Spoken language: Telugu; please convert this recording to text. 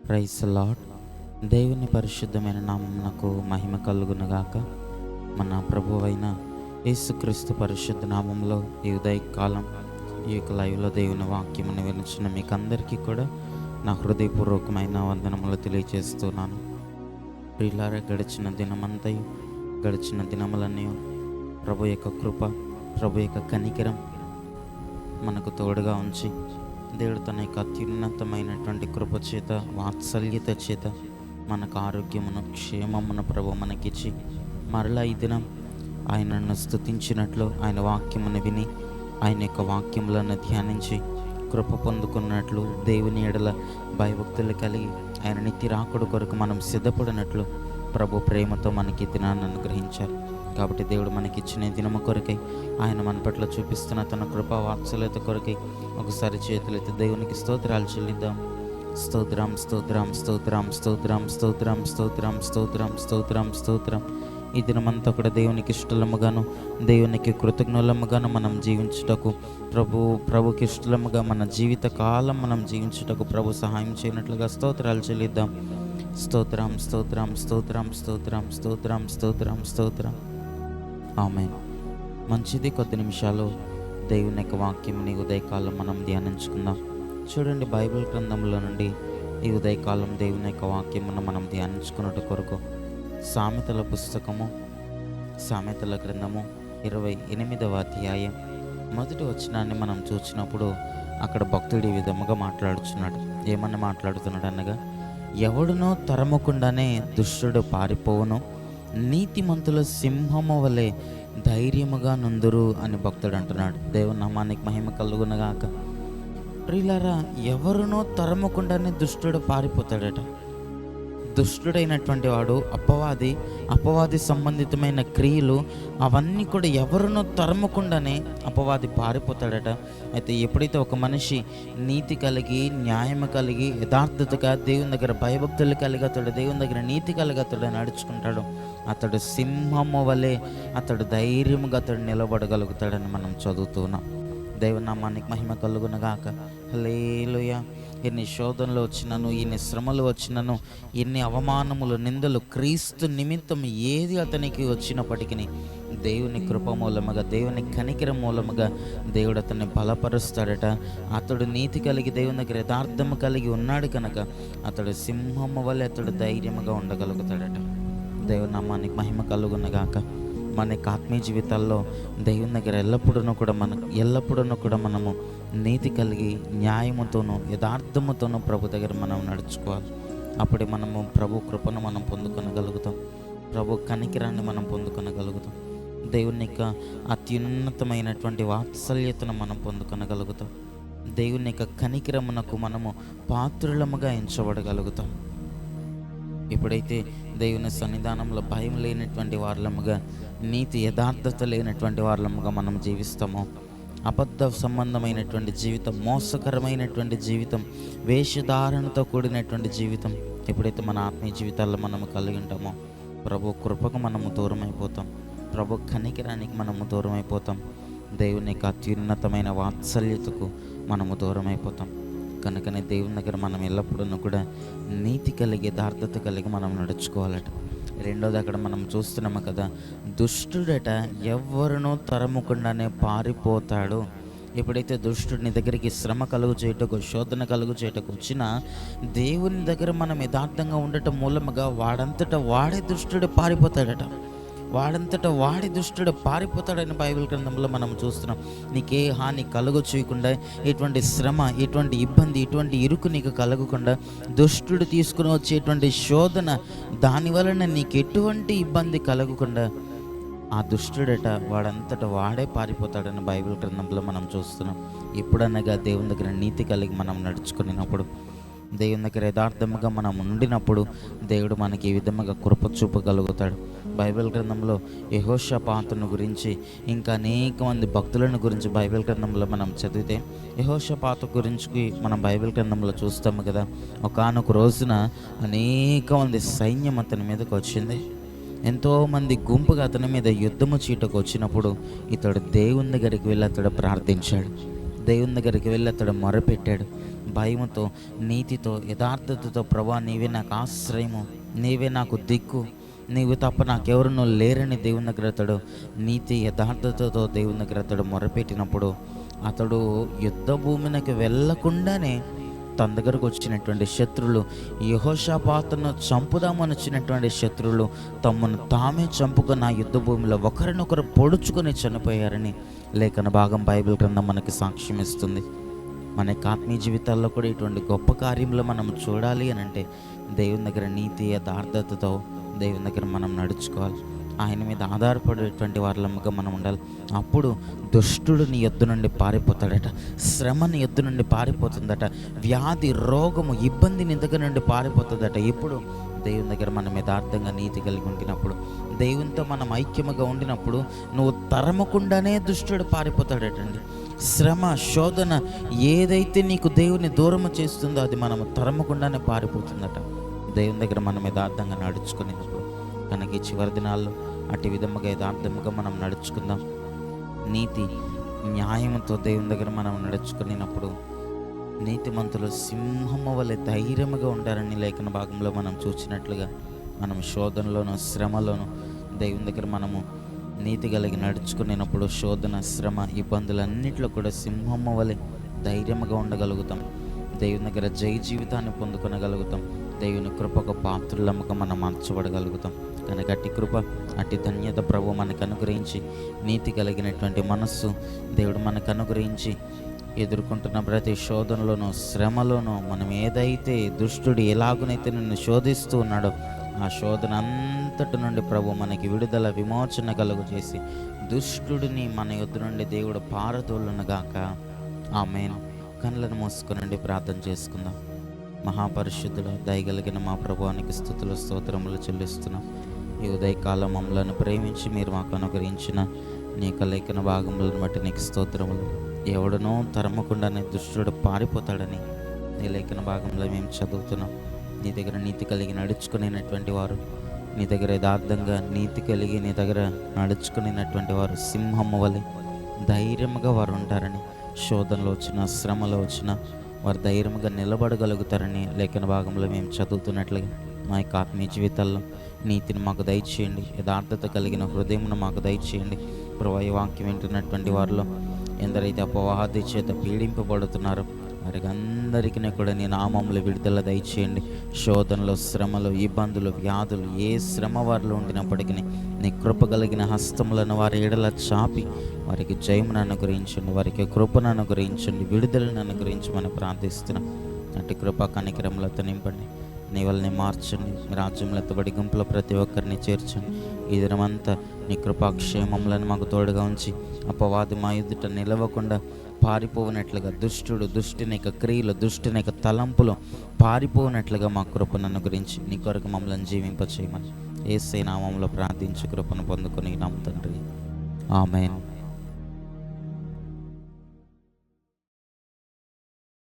Praise lord. దేవుని పరిశుద్ధమైన నామమునకు మహిమ కలుగునుగాక. మన ప్రభువైన యేసుక్రీస్తు పరిశుద్ధ నామంలో ఈ ఉదయకాలం ఈ యొక్క లైవ్లో దేవుని వాక్యమును వినిచిన మీకు అందరికీ కూడా నా హృదయపూర్వకమైన వందనములు తెలియజేస్తున్నాను. ప్రియులారా, గడిచిన దినములన్నీ ప్రభు యొక్క కృప, ప్రభు యొక్క కనికరం మనకు తోడుగా ఉంచి దేవుడు తన యొక్క అత్యున్నతమైనటువంటి కృప చేత, వాత్సల్యత చేత మనకు ఆరోగ్యమును, క్షేమమును ప్రభు మనకిచ్చి మరలా ఈ దినం ఆయనను స్తుతించినట్లు, ఆయన వాక్యమును విని ఆయన యొక్క వాక్యములను ధ్యానించి కృప పొందుకున్నట్లు, దేవుని ఎడల భయభక్తులు కలిగి ఆయన నిత్య రాకడ కొరకు మనం సిద్ధపడినట్లు ప్రభు ప్రేమతో మనకి దినాన్ని అనుగ్రహించారు. కాబట్టి దేవుడు మనకిచ్చిన దినము కొరకై, ఆయన మన పట్ల చూపిస్తున్న తన కృపా వాత్సల్యత కొరకై ఒకసారి చేతులైతే దేవునికి స్తోత్రాలు చెల్లిద్దాం. స్తోత్రం, స్తోత్రం, స్తోత్రం, స్తోత్రం, స్తోత్రం, స్తోత్రం, స్తోత్రం, స్తోత్రం, స్తోత్రం. ఈ దినమంతా కూడా దేవునికి ఇష్టలముగాను, దేవునికి కృతజ్ఞులముగాను మనం జీవించుటకు, ప్రభుకి ఇష్టలముగా మన జీవిత కాలం మనం జీవించుటకు ప్రభు సహాయం చేయనట్లుగా స్తోత్రాలు చెల్లిద్దాం. స్తోత్రం, స్తోత్రం, స్తోత్రం, స్తోత్రం, స్తోత్రం, స్తోత్రం, స్తోత్రం. ఆమేన్. మంచిది. కొద్ది నిమిషాలు దేవుని యొక్క వాక్యంని ఉదయకాలం మనం ధ్యానించుకుందాం. చూడండి, బైబిల్ గ్రంథంలో నుండి ఈ ఉదయకాలం దేవుని యొక్క వాక్యమును మనం ధ్యానించుకున్నట్టు కొరకు సామెతల పుస్తకము, సామెతల గ్రంథము 28వ అధ్యాయం మొదటి వచనాన్ని మనం చూసినప్పుడు అక్కడ భక్తుడు ఈ విధముగా మాట్లాడుచున్నాడు. ఏమని మాట్లాడుతున్నాడు అనగా, ఎవడునో తరమకుండానే దుష్టుడు పారిపోవును, నీతిమంతుల సింహము వలె ధైర్యముగా నుందురు అని భక్తుడు అంటున్నాడు. దేవుని నామానికి మహిమ కలుగునగాక. ప్రియులారా, ఎవరునో తరమకుండానే దుష్టుడు పారిపోతాడట. దుష్టుడైనటువంటి వాడు అపవాది సంబంధితమైన క్రియలు అవన్నీ కూడా ఎవరినో తరమకుండానే అపవాది పారిపోతాడట. అయితే ఎప్పుడైతే ఒక మనిషి నీతి కలిగి, న్యాయం కలిగి, యథార్థతగా, దేవుని దగ్గర భయభక్తులు కలిగి, అతడు దేవుని దగ్గర నీతి కలిగి అతడు నడుచుకుంటాడు, అతడు సింహము వలె అతడు ధైర్యముగా అతడు నిలబడగలుగుతాడని మనం చదువుతున్నాం. దేవునామానికి మహిమ కలుగునగాక. హల్లెలూయా. ఎన్ని శోధనలు వచ్చినను, ఎన్ని శ్రమలు వచ్చినను, ఎన్ని అవమానములు, నిందలు క్రీస్తు నిమిత్తం ఏది అతనికి వచ్చినప్పటికీ దేవుని కృప మూలముగా, దేవుని కనికర మూలముగా దేవుడు అతన్ని బలపరుస్తాడట. అతడు నీతి కలిగి, దేవుని దగ్గర యథార్థము కలిగి ఉన్నాడు కనుక అతడు సింహము వలె అతడు ధైర్యముగా ఉండగలుగుతాడట. దేవుని నామానికి మహిమ కలుగునగాక. మన యొక్క ఆత్మీయ జీవితాల్లో దేవుని దగ్గర ఎల్లప్పుడూ కూడా మనము నీతి కలిగి, న్యాయముతోనూ, యథార్థముతోనూ ప్రభు దగ్గర మనం నడుచుకోవాలి. అప్పుడే మనము ప్రభు కృపను మనం పొందుకొనగలుగుతాం, ప్రభు కనికిరాన్ని మనం పొందుకొనగలుగుతాం, దేవుని యొక్క అత్యున్నతమైనటువంటి వాత్సల్యతను మనం పొందుకొనగలుగుతాం, దేవుని యొక్క కనికిరమునకు మనము పాత్రులముగా ఎంచబడగలుగుతాం. ఎప్పుడైతే దేవుని సన్నిధానంలో భయం లేనటువంటి వారలముగా, నీతి యథార్థత లేనటువంటి వారలముగా మనం జీవిస్తామో, అబద్ధ సంబంధమైనటువంటి జీవితం, మోసకరమైనటువంటి జీవితం, వేషధారణతో కూడినటువంటి జీవితం ఎప్పుడైతే మన ఆత్మీయ జీవితాల్లో మనము కలిగి ఉంటామో, ప్రభు కృపకు మనము దూరం అయిపోతాం, ప్రభు కనికిరానికి మనము దూరం అయిపోతాం, దేవుని యొక్క అత్యున్నతమైన వాత్సల్యతకు మనము దూరం అయిపోతాం. కనుకనే దేవుని దగ్గర మనం ఎల్లప్పుడూ కూడా నీతి కలిగి, యథార్థత కలిగి మనం నడుచుకోవాలట. రెండోది, అక్కడ మనం చూస్తున్నాము కదా, దుష్టుడట ఎవరినో తరమకుండానే పారిపోతాడు. ఎప్పుడైతే దుష్టుడి నీ దగ్గరికి శ్రమ కలుగు చేయటకు, శోధన కలుగు చేయటకు వచ్చినా, దేవుని దగ్గర మనం యథార్థంగా ఉండటం మూలముగా వాడంతటా వాడే దుష్టుడు పారిపోతాడట. వాడి దుష్టుడు పారిపోతాడని బైబిల్ గ్రంథంలో మనం చూస్తున్నాం. నీకే హాని కలుగు చేయకుండా, ఎటువంటి శ్రమ, ఎటువంటి ఇబ్బంది, ఎటువంటి ఇరుకు నీకు కలగకుండా, దుష్టుడు తీసుకుని వచ్చేటువంటి శోధన దాని వలన నీకు ఎటువంటి ఇబ్బంది కలగకుండా ఆ దుష్టుడట వాడంతటా వాడే పారిపోతాడని బైబిల్ గ్రంథంలో మనం చూస్తున్నాం. ఎప్పుడనగా దేవుని దగ్గర నీతి కలిగి మనం నడుచుకున్నప్పుడు, దేవుని దగ్గర యథార్థముగా మనం ఉండినప్పుడు దేవుడు మనకి ఈ విధముగా కృప చూపగలుగుతాడు. బైబిల్ గ్రంథంలో యెహోషాపాతును గురించి, ఇంకా అనేక మంది భక్తులను గురించి బైబిల్ గ్రంథంలో మనం చదివితే, యెహోషాపాతు గురించి మనం బైబిల్ గ్రంథంలో చూస్తాము కదా. ఒకానొక రోజున అనేక మంది సైన్యం అతని మీదకి వచ్చింది. ఎంతోమంది గుంపుగా అతని మీద యుద్ధము చీటకు వచ్చినప్పుడు ఇతడు దేవుని దగ్గరికి వెళ్ళి అతడు ప్రార్థించాడు, దేవుని దగ్గరికి వెళ్ళి అతడు మొరపెట్టాడు. భయముతో, నీతితో, యథార్థతతో ప్రభా నీవే నాకు ఆశ్రయము, నీవే నాకు దిక్కు, నీవు తప్ప నాకెవరునూ లేరని దేవుని దగ్గర అతడు నీతి యథార్థతతో దేవుని దగ్గర అతడు మొరపెట్టినప్పుడు అతడు యుద్ధ భూమికి వెళ్ళకుండానే తన దగ్గరకు వచ్చినటువంటి శత్రువులు, యెహోషాపాతును చంపుదామని వచ్చినటువంటి శత్రువులు తమను తామే చంపుకొని ఆ యుద్ధ భూమిలో ఒకరినొకరు పొడుచుకొని చనిపోయారని లేఖన భాగం బైబిల్ గ్రంథం మనకి సాక్ష్యం ఇస్తుంది. మన యొక్క ఆత్మీయ జీవితాల్లో కూడా ఇటువంటి గొప్ప కార్యములు మనం చూడాలి అని అంటే దేవుని దగ్గర నీతి యథార్థతతో దేవుని దగ్గర మనం నడుచుకోవాలి. ఆయన మీద ఆధారపడేటువంటి వాళ్ళముగా మనం ఉండాలి. అప్పుడు దుష్టుడు నీ యొద్ద నుండి పారిపోతాడట, శ్రమ నీ యొద్ద నుండి పారిపోతుందట, వ్యాధి, రోగము, ఇబ్బంది నీ దగ్గర నుండి పారిపోతుందట. ఇప్పుడు దేవుని దగ్గర మనం యథార్థంగా నీతి కలిగి ఉండినప్పుడు, దేవునితో మనం ఐక్యముగా ఉండినప్పుడు నువ్వు తరమకుండానే దుష్టుడు పారిపోతాడటండి. శ్రమ, శోధన ఏదైతే నీకు దేవుని దూరము చేస్తుందో అది మనము తరమకుండానే పారిపోతుందట దేవుని దగ్గర మనం యథార్థంగా నడుచుకునేటప్పుడు. కనుక ఈ చివరి దినాల్లో అటు విధముగా యథార్థముగా మనం నడుచుకుందాం. నీతి న్యాయంతో దేవుని దగ్గర మనం నడుచుకునేటప్పుడు నీతిమంతులు సింహము వలె ధైర్యముగా ఉంటారని లేఖన భాగంలో మనం చూసినట్లుగా మనం శోధనలోను, శ్రమలోను దేవుని దగ్గర మనము నీతి కలిగి నడుచుకునేటప్పుడు శోధన, శ్రమ, ఇబ్బందులన్నింటిలో కూడా సింహము వలె ధైర్యముగా ఉండగలుగుతాం. దేవుని దగ్గర జయ జీవితాన్ని పొందుకొనగలుగుతాం. దేవుని కృపకు పాత్రులముగా మనం మార్చబడగలుగుతాం. కనుక అట్టి కృప, అట్టి ధన్యత ప్రభు మనకు అనుగ్రహించి నీతి కలిగినటువంటి మనస్సు దేవుడు మనకు అనుగ్రహించి ఎదుర్కొంటున్న ప్రతి శోధనలోనూ, శ్రమలోనూ మనం ఏదైతే దుష్టుడు ఎలాగునైతే నిన్ను శోధిస్తూ ఉన్నాడో ఆ శోధన అంతటి నుండి ప్రభు మనకి విడుదల, విమోచన కలుగు చేసి దుష్టుడిని మన యొద్ద నుండి దేవుడు పారదోలునుగాక. ఆమేన్. కళ్ళను మూసుకునండి, ప్రార్థన చేసుకుందాం. మహాపరిశుద్ధుడు, దయగలిగిన మా ప్రభువానికి స్తుతులు, స్తోత్రములు చెల్లిస్తున్నాం. ఈ ఉదయకాలం మమ్మలను ప్రేమించి మీరు మాకు అనుగ్రహించిన నీ యొక్క లేఖన భాగములను బట్టి నీకు స్తోత్రములు. ఎవడనో తరమకుండానే దుష్టుడు పారిపోతాడని నీ లేఖన భాగంలో మేము చదువుతున్నాం. నీ దగ్గర నీతి కలిగి నడుచుకునేటువంటి వారు, నీ దగ్గర యథార్థంగా నీతి కలిగి నీ దగ్గర నడుచుకునేటువంటి వారు సింహము వలె ధైర్యముగా వారు ఉంటారని, శోధనలో వచ్చిన, శ్రమలో వచ్చిన వారు ధైర్యంగా నిలబడగలుగుతారని లేఖన భాగంలో మేము చదువుతున్నట్లుగా మా యొక్క ఆత్మీయ జీవితాల్లో నీతిని మాకు దయచేయండి, యథార్థత కలిగిన హృదయమును మాకు దయచేయండి. ప్రభువా, ఈ వాక్యం వింటున్నటువంటి వారిలో ఎందరైతే అపవాది చేత పీడింపబడుతున్నారో వారికి అందరికీ కూడా నీ నామములో విడుదల దయచేయండి. శోధనలు, శ్రమలు, ఇబ్బందులు, వ్యాధులు ఏ శ్రమ వారిలో ఉండినప్పటికీ నీ కృప కలిగిన హస్తములను వారి ఎడల చాపి వారికి జయమును అనుగ్రహించండి, వారికి కృపను అనుగ్రహించండి, విడుదలను అనుగ్రహించమని ప్రార్థిస్తున్నాం. అటు కృప కనికరములతో నింపండి, నీ వల్లనే మార్చండి. మీ రాజ్యంలో ఎత్తబడి గుంపులో ప్రతి ఒక్కరిని చేర్చండి. ఈ దినమంతా నీ కృపాక్షేమములను మాకు తోడుగా ఉంచి అపవాది మా ఎదుట నిలవకుండా పారిపోనట్లుగా, దుష్టుని యొక్క క్రియలు, దుష్టుని యొక్క తలంపులు పారిపోనట్లుగా మా కృపను అనుగ్రహించి నీ కొరకు మమ్మల్ని జీవింపచేయమని యేసయ్య నామములో ప్రార్థించి కృపను పొందుకొని నామ తండ్రి. ఆమేన్.